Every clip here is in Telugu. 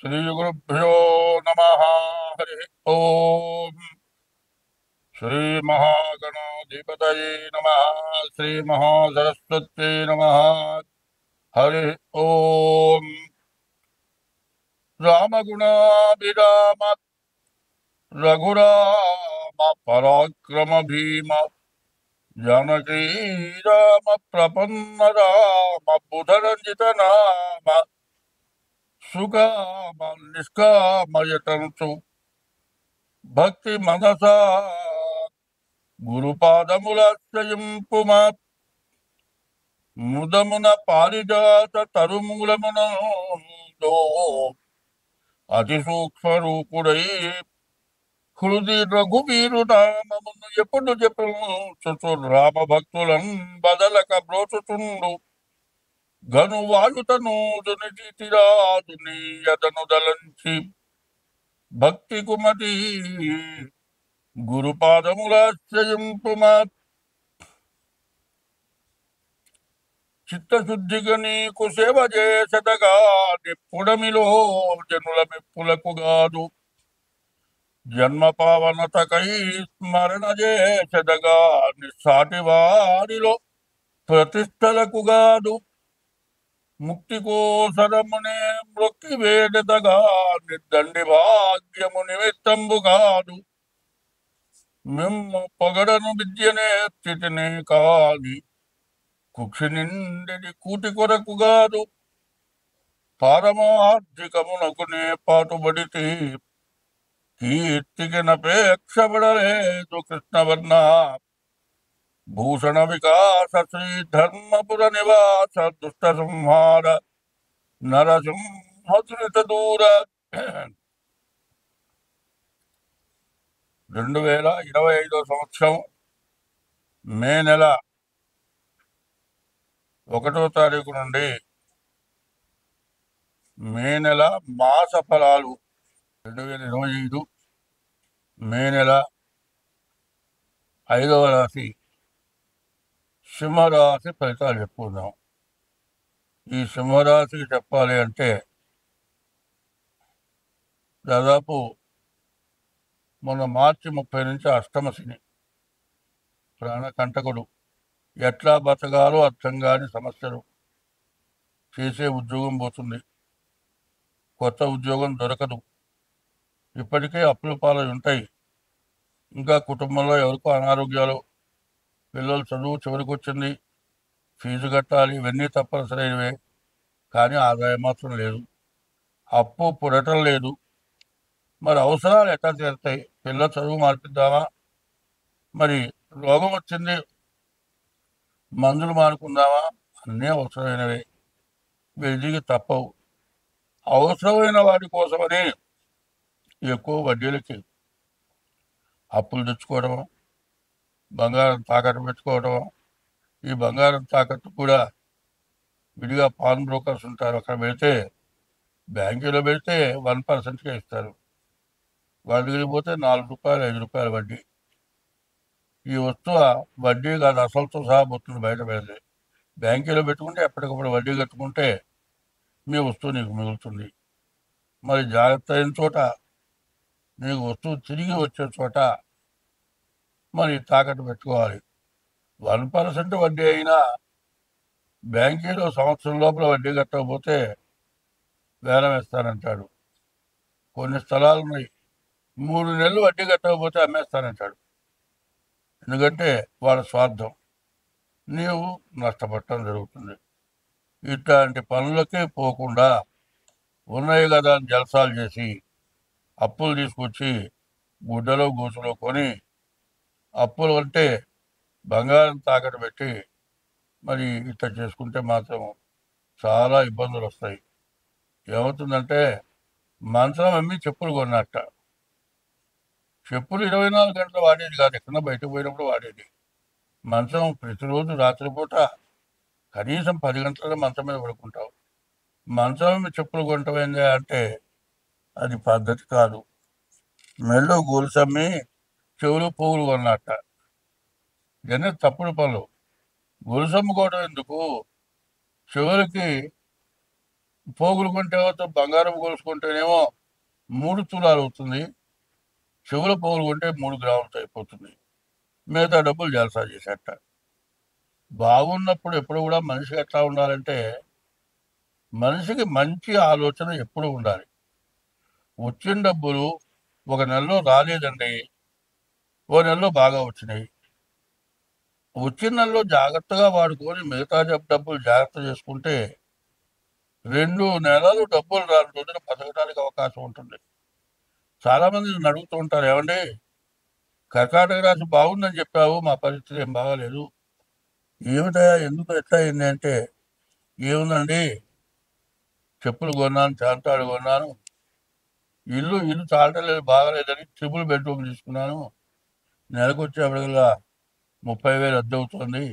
श्रीगुरुभ्यो नमः। हरि ओम। श्रीमहागणाधिपतये नमः। श्रीमहासरस्वत्यै नमः। हरि ओम। रामगुणाभिराम रघुराम पराक्रम भीम जानकी राम प्रपन्न राम बुधरंजित नाम सुकाम निष्कामयतंसु భక్తి మనసా గురుపాదములాశ్రయింపుమ ముదమున పారిజాత తరుమూలమున అతి సూక్ష్మ రూపుడై హృది రఘువీరు నామమును ఎప్పుడు చెప్పు రామ భక్తులను బదలక బ్రోచుచుండు గను వాయుతనూదుని తీరాదుని యదను దలంచి భక్తి కుమతి గురుపాదములాశ్రయింపుమ చిత్తశుద్ధిగా నీకు సేవ చేసటగా నిప్పుడమిలో జనుల మెప్పులకు గాదు జన్మ పావనతకై స్మరణ చేసటగా నిస్సాటి వారిలో ప్రతిష్టలకు గాదు ముక్తి కోసరమునే మృక్కి వేడతగా నిర్దండి భాగ్యము నిమిత్తంబు కాదు మిమ్ము పొగడను విద్యనే స్థితినే కాది కుక్షి నిండి కూటి కొరకు కాదు పారమార్థికమునకునే పాటుబడితే కీర్తికి నపేక్షపడలేదు కృష్ణవర్ణ భూషణ వికాస శ్రీ ధర్మపుర నివాస దుష్ట సంహార నరసింహతురిత దూర 2025 సంవత్సరం మే నెల 1వ తారీఖు నుండి మే నెల మాస ఫలాలు 2025 మే నెల 5వ రాశి సింహరాశి ఫలితాలు చెప్పుకుందాం. ఈ సింహరాశికి చెప్పాలి అంటే దాదాపు మొన్న మార్చి 30 నుంచి అష్టమ శని ప్రాణకంటకుడు. ఎట్లా బతకాలో అర్థం కాని సమస్యలు. చేసే ఉద్యోగం పోతుంది, కొత్త ఉద్యోగం దొరకదు, ఇప్పటికే అప్పుల పాలు ఉంటాయి, ఇంకా కుటుంబంలో ఎవరికో అనారోగ్యాలు, పిల్లలు చదువు చివరికి వచ్చింది, ఫీజు కట్టాలి, ఇవన్నీ తప్పనిసరైనవే. కానీ ఆదాయం మాత్రం లేదు, అప్పు పురటం లేదు. మరి అవసరాలు ఎట్లా తీరుతాయి? పిల్లల చదువు మార్పిద్దామా, మరి రోగం వచ్చింది మందులు మానుకుందామా? అన్నీ అవసరమైనవే, వీరికి తప్పవు. అవసరమైన వాటి కోసమని ఎక్కువ వడ్డీలకి అప్పులు తెచ్చుకోవడం, బంగారం తాకట్టు పెట్టుకోవడం. ఈ బంగారం తాకట్టు కూడా విడిగా పాన్ బ్రోకర్స్ ఉంటారు, అక్కడ పెడితే బ్యాంకులో పెడితే 1%కే ఇస్తారు. వాళ్ళ దగ్గరికి పోతే 4 రూపాయలు 5 రూపాయల వడ్డీ. ఈ వస్తువు వడ్డీ కాదు, అసలుతో సహా పోతుంది బయట పెడితే. బ్యాంకులో పెట్టుకుంటే ఎప్పటికప్పుడు వడ్డీ కట్టుకుంటే మీ వస్తువు నీకు మిగులుతుంది. మరి జాగ్రత్త అయిన చోట, నీకు వస్తువు తిరిగి వచ్చే చోట మరి తాకట్టు పెట్టుకోవాలి. 1% వడ్డీ అయినా బ్యాంకీలో సంవత్సరం లోపల వడ్డీ కట్టకపోతే వేలం వేస్తానంటాడు. కొన్ని స్థలాలు ఉన్నాయి, 3 నెలలు వడ్డీ కట్టకపోతే అమ్మేస్తానంటాడు. ఎందుకంటే వాళ్ళ స్వార్థం, నీవు నష్టపడటం జరుగుతుంది. ఇట్లాంటి పనులకే పోకుండా ఉన్నాయి కదా అని జలసాలు చేసి అప్పులు తీసుకొచ్చి గుడ్డలో గూసులో కొని అప్పులు అంటే బంగారం తాకట్టు పెట్టి మరి ఇట్లా చేసుకుంటే మాత్రం చాలా ఇబ్బందులు వస్తాయి. ఏమవుతుందంటే మంచం అమ్మి చెప్పులు కొన్నట్ట. చెప్పులు 24 గంటలు వాడేది కాదు, ఎక్కడన్నా బయటకు పోయినప్పుడు వాడేది. మంచం ప్రతిరోజు రాత్రిపూట కనీసం 10 గంటల మంచం మీద పడుకుంటావు. మంచం మీద చెప్పులు కొంటమైందా అంటే అది పద్ధతి కాదు. మెళ్ళు గొలుసమ్మి చెవులు పువ్వులు కొన్నట్ట. ఇవన్నీ తప్పుడు పనులు. గొలుసు అమ్ముకోవడం ఎందుకు? చెవులకి పోగులు కొంటే బంగారం కొలుసుకుంటేనేమో 3 తులాలు అవుతుంది. చెవుల పోగులు కొంటే 3 గ్రాములతో అయిపోతుంది. మిగతా డబ్బులు జలసా చేసేట. బాగున్నప్పుడు ఎప్పుడు కూడా మనిషి ఎట్లా ఉండాలంటే, మనిషికి మంచి ఆలోచన ఎప్పుడు ఉండాలి. వచ్చిన డబ్బులు ఒక నెలలో రాలేదండి, ఓ నెలలో బాగా వచ్చినాయి. వచ్చిన నెలలో జాగ్రత్తగా వాడుకొని మిగతా డబ్బులు జాగ్రత్త చేసుకుంటే 2 నెలలు డబ్బులు రాని రోజున బతకడానికి అవకాశం ఉంటుంది. చాలా మంది నన్ను అడుగుతూ ఉంటారు, ఏమండి కర్కాటక రాశి బాగుందని చెప్పావు, మా పరిస్థితి ఏం బాగాలేదు, ఏమిటయా ఎందుకు ఎట్లా అయింది అంటే, ఏముందండి చెప్పులు కొన్నాను, చాంతాడు కొన్నాను, ఇల్లు చాలటలేదు, బాగాలేదని ట్రిపుల్ బెడ్రూమ్ తీసుకున్నాను, నెలకు వచ్చేప్పటికల్లా 30,000 అద్దె అవుతుంది,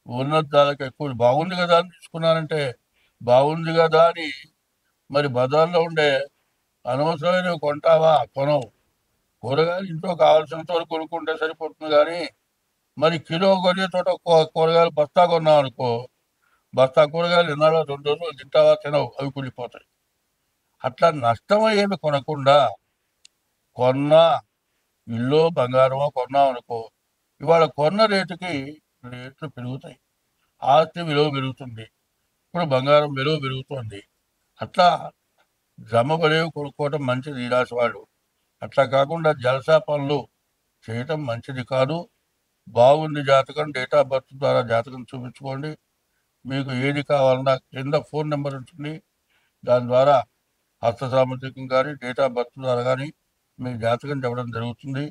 ఉన్నత దానికి ఎక్కువ బాగుంది కదా అని తీసుకున్నానంటే, బాగుంది కదా అని మరి బజార్లో ఉండే అనవసరమైనవి కొంటావా? కొనవు. కూరగాయలు ఇంట్లో కావాల్సినంత వరకు కొనుక్కుంటే సరిపోతుంది కానీ, మరి కిలో కొనే చోట కూరగాయలు బస్తా కొన్నావు అనుకో, బస్తా కూరగాయలు ఎన్నాడో 2 రోజులు తింటావా? తినవు, అవి కుళ్ళిపోతాయి. అట్లా నష్టమయ్యేవి కొనకుండా, కొన్న ఇల్లు బంగారమో కొన్నాం అనుకో, ఇవాళ కొన్న రేటుకి రేట్లు పెరుగుతాయి, ఆస్తి విలువ పెరుగుతుంది, ఇప్పుడు బంగారం విలువ పెరుగుతుంది. అట్లా జమ పడేవి కొనుక్కోవటం మంచిది ఈ రాశి వాళ్ళు. అట్లా కాకుండా జలసా పనులు చేయటం మంచిది కాదు. బాగుంది జాతకం, డేట్ ఆఫ్ బర్త్ ద్వారా జాతకం చూపించుకోండి. మీకు ఏది కావాలన్నా కింద ఫోన్ నెంబర్ ఉంటుంది, దాని ద్వారా హస్త సాముద్రికం కానీ డేట్ ఆఫ్ బర్త్ ద్వారా కానీ మీ జాతకం చెప్పడం జరుగుతుంది.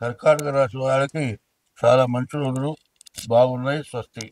కర్కాటక రాశి వాళ్ళకి చాలా మంచి రోజులు బాగున్నాయి. స్వస్తి.